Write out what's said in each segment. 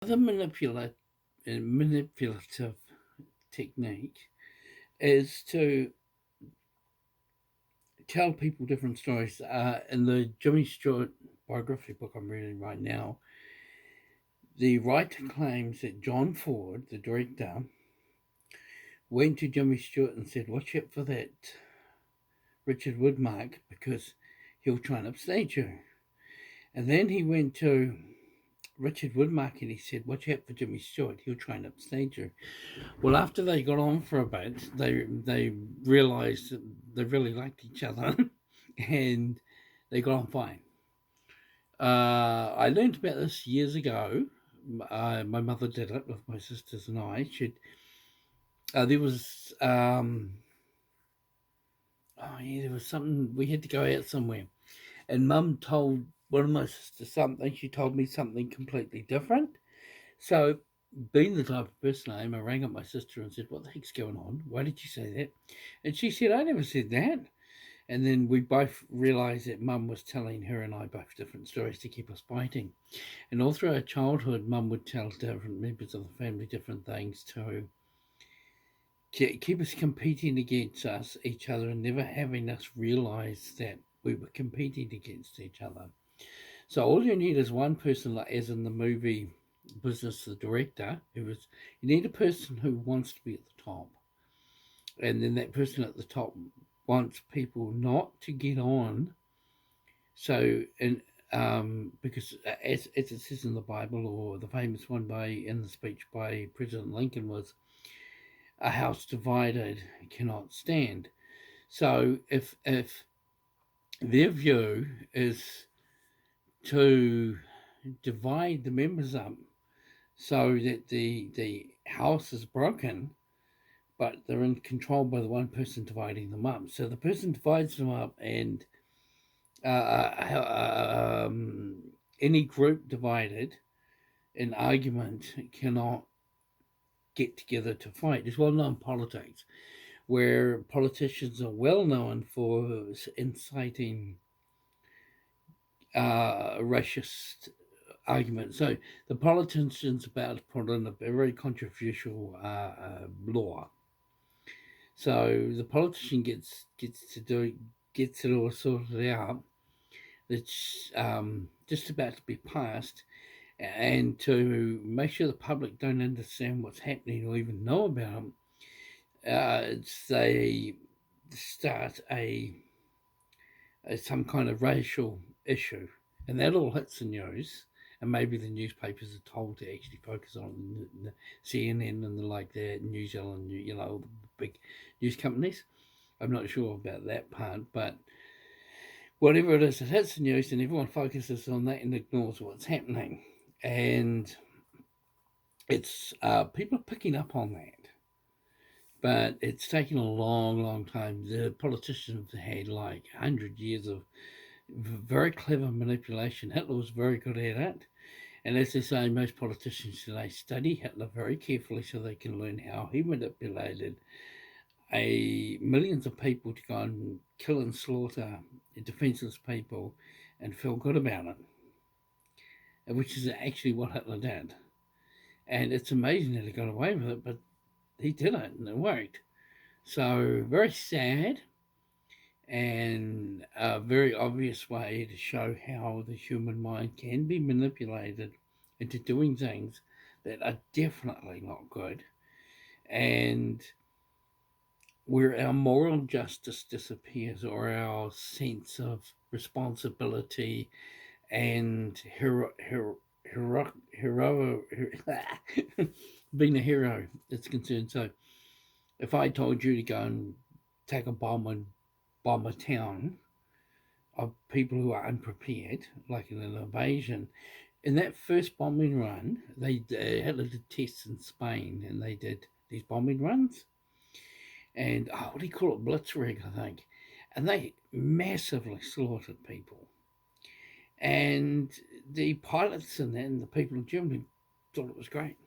The manipulative technique is to tell people different stories. In the Jimmy Stewart biography book I'm reading right now, the writer claims that John Ford, the director, went to Jimmy Stewart and said, "Watch out for that Richard Widmark because he'll try and upstage you." And then he went to Richard Widmark and he said, "Watch out for Jimmy Stewart, he'll try and upstage you." Well, after they got on for a bit, they realised that they really liked each other, and they got on fine. I learned about this years ago. My mother did it with my sisters and I. There was oh yeah, there was something we had to go out somewhere, and Mum told one of my sisters something. She told me something completely different. So, being the type of person I am, I rang up my sister and said, "What the heck's going on? Why did you say that?" And she said, "I never said that." And then we both realised that Mum was telling her and I both different stories to keep us fighting. And all through our childhood, Mum would tell different members of the family different things to keep us competing against each other, and never having us realise that we were competing against each other. So all you need is one person, like as in the movie Business, the director, you need a person who wants to be at the top, and then that person at the top wants people not to get on. So and because as it says in the Bible, or the famous one by in the speech by President Lincoln was, "A house divided cannot stand." So if their view is to divide the members up so that the house is broken, but they're in control by the one person dividing them up. So the person divides them up, and any group divided in argument cannot get together to fight. It's well known in politics, where politicians are well known for inciting racist argument. So the politician's about to put in a very controversial law. So the politician gets it all sorted out. It's just about to be passed, and to make sure the public don't understand what's happening or even know about them, they start some kind of racial issue, and that all hits the news. And maybe the newspapers are told to actually focus on the CNN and the like that, New Zealand, the big news companies. I'm not sure about that part, but whatever it is, it hits the news, and everyone focuses on that and ignores what's happening. And it's people are picking up on that, but it's taken a long, long time. The politicians have had like 100 years of very clever manipulation. Hitler was very good at it. And as they say, most politicians today study Hitler very carefully so they can learn how he manipulated millions of people to go and kill and slaughter defenseless people and feel good about it, which is actually what Hitler did. And it's amazing that he got away with it, but he did it and it worked. So, very sad, and a very obvious way to show how the human mind can be manipulated into doing things that are definitely not good, and where our moral justice disappears, or our sense of responsibility and being a hero is concerned. So if I told you to go and take a bomb and bomb a town of people who are unprepared, like in an invasion, in that first bombing run, they Hitler did tests in Spain, and they did these bombing runs, and what do you call it, blitzkrieg, I think, and they massively slaughtered people, and the pilots and that, and the people in Germany thought it was great.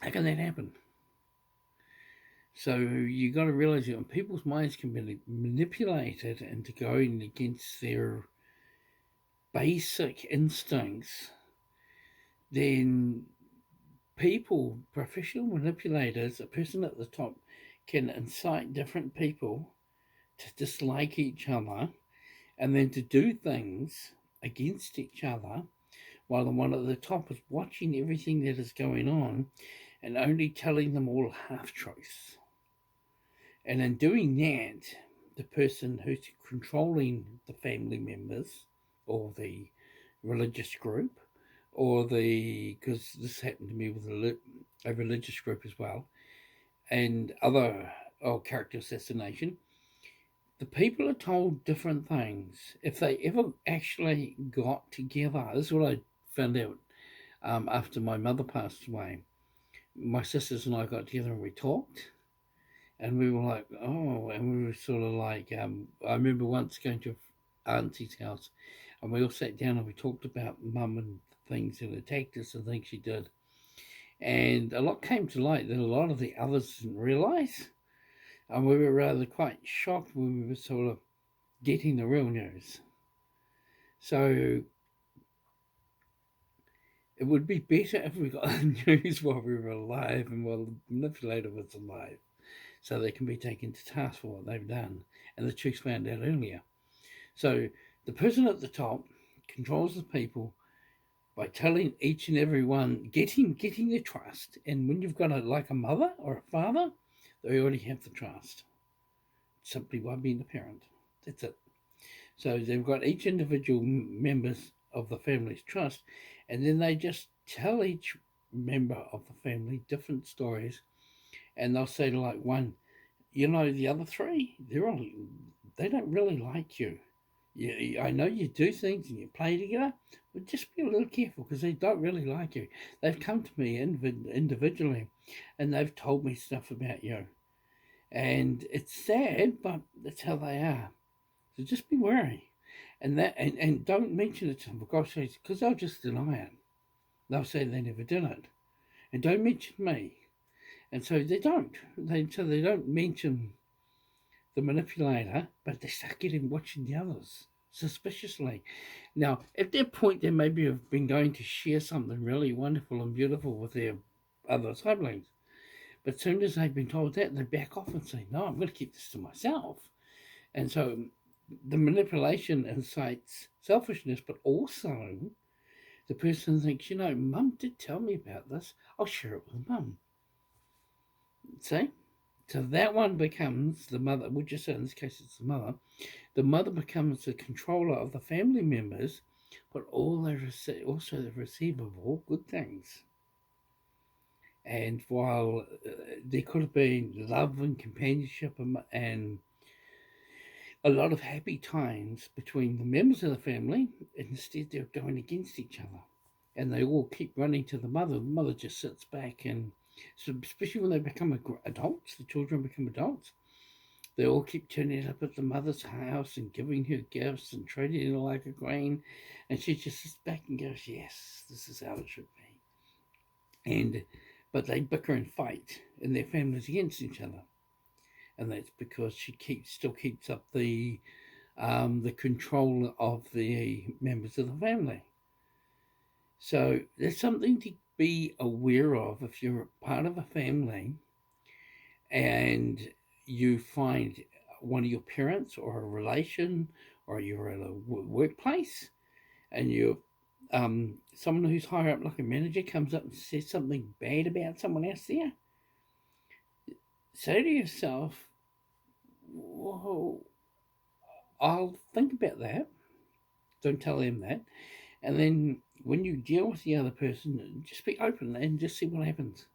How can that happen? So you got to realize that when people's minds can be manipulated into going against their basic instincts, then people, professional manipulators, a person at the top can incite different people to dislike each other and then to do things against each other while the one at the top is watching everything that is going on and only telling them all half truths. And in doing that, the person who's controlling the family members or the religious group or because this happened to me with a religious group as well, and other character assassination, the people are told different things. If they ever actually got together, this is what I found out after my mother passed away. My sisters and I got together and we talked, and we were like, oh, and we were sort of like, I remember once going to auntie's house, and we all sat down and we talked about mum and things and attacked us and things she did. And a lot came to light that a lot of the others didn't realise. And we were rather quite shocked when we were sort of getting the real news. So it would be better if we got the news while we were alive and while the manipulator was alive, so they can be taken to task for what they've done and the truth's found out earlier. So the person at the top controls the people by telling each and every one, getting their trust. And when you've got like a mother or a father, they already have the trust simply by being the parent. That's it. So they've got each individual members of the family's trust, and then they just tell each member of the family different stories, and they'll say to like one, the other three, they don't really like you. I know you do things and you play together, but just be a little careful because they don't really like you. They've come to me individually, and they've told me stuff about you, and it's sad, but that's how they are. So just be wary, and don't mention it to them, for God's sake, because they'll just deny it. They'll say they never did it, and don't mention me. And so they don't. They don't mention the manipulator, but they start watching the others suspiciously. Now, at that point, they maybe have been going to share something really wonderful and beautiful with their other siblings. But as soon as they've been told that, they back off and say, no, I'm going to keep this to myself. And so the manipulation incites selfishness, but also the person thinks, mum did tell me about this. I'll share it with mum. See? So that one becomes the mother, which is in this case it's the mother. The mother becomes the controller of the family members, but also the receiver of all good things. And while there could have been love and companionship and a lot of happy times between the members of the family, instead they're going against each other. And they all keep running to the mother. The mother just sits back, and so especially when they become adults, the children become adults, they all keep turning up at the mother's house and giving her gifts and treating her like a queen. And she just sits back and goes, yes, this is how it should be. But they bicker and fight, and their families against each other. And that's because she still keeps up the control of the members of the family. So there's something to be aware of if you're part of a family and you find one of your parents or a relation, or you're at a workplace and you someone who's higher up, like a manager, comes up and says something bad about someone else there. Say to yourself, whoa, I'll think about that. Don't tell them that. And then when you deal with the other person, just be open and just see what happens.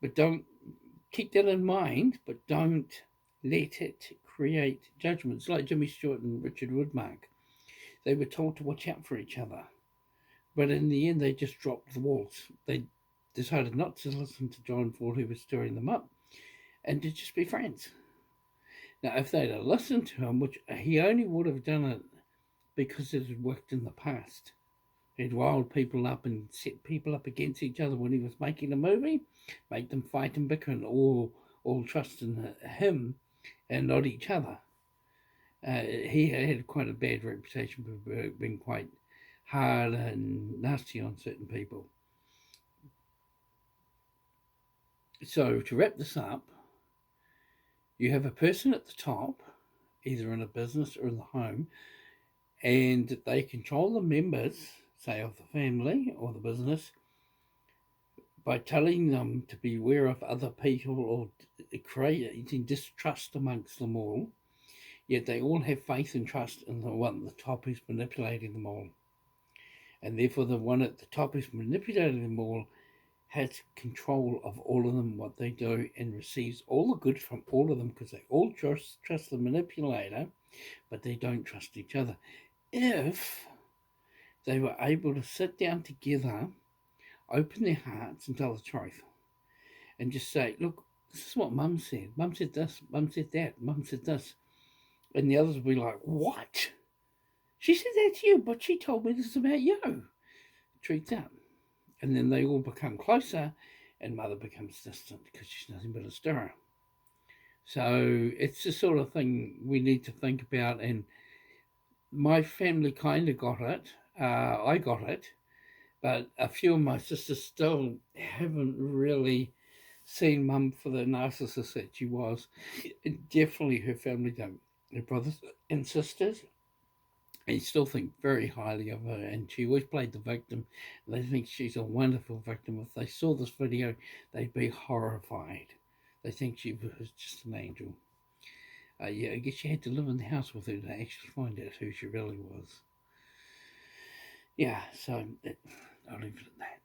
But don't keep that in mind, but don't let it create judgments. Like Jimmy Stewart and Richard Woodmark. They were told to watch out for each other. But in the end, they just dropped the walls. They decided not to listen to John Ford, who was stirring them up, and to just be friends. Now, if they'd have listened to him, which he only would have done it because it had worked in the past. He'd riled people up and set people up against each other when he was making a movie, make them fight and bicker and all trust in him and not each other. He had quite a bad reputation for being quite hard and nasty on certain people. So to wrap this up, you have a person at the top, either in a business or in the home, and they control the members, say, of the family or the business, by telling them to beware of other people or creating distrust amongst them all. Yet they all have faith and trust in the one at the top who's manipulating them all. And therefore the one at the top who's manipulating them all has control of all of them, what they do, and receives all the good from all of them, because they all trust the manipulator, but they don't trust each other. If they were able to sit down together, open their hearts and tell the truth, and just say, look, this is what Mum said. Mum said this, Mum said that, Mum said this. And the others will be like, what? She said that to you, but she told me this is about you. Treats out. And then they all become closer, and Mother becomes distant because she's nothing but a stirrer. So it's the sort of thing we need to think about. And my family kind of got it. I got it. But a few of my sisters still haven't really seen Mum for the narcissist that she was. Definitely her family don't. Her brothers and sisters, they still think very highly of her, and she always played the victim. They think she's a wonderful victim. If they saw this video, they'd be horrified. They think she was just an angel. Yeah, I guess you had to live in the house with her to actually find out who she really was. Yeah, so I'll leave it at that.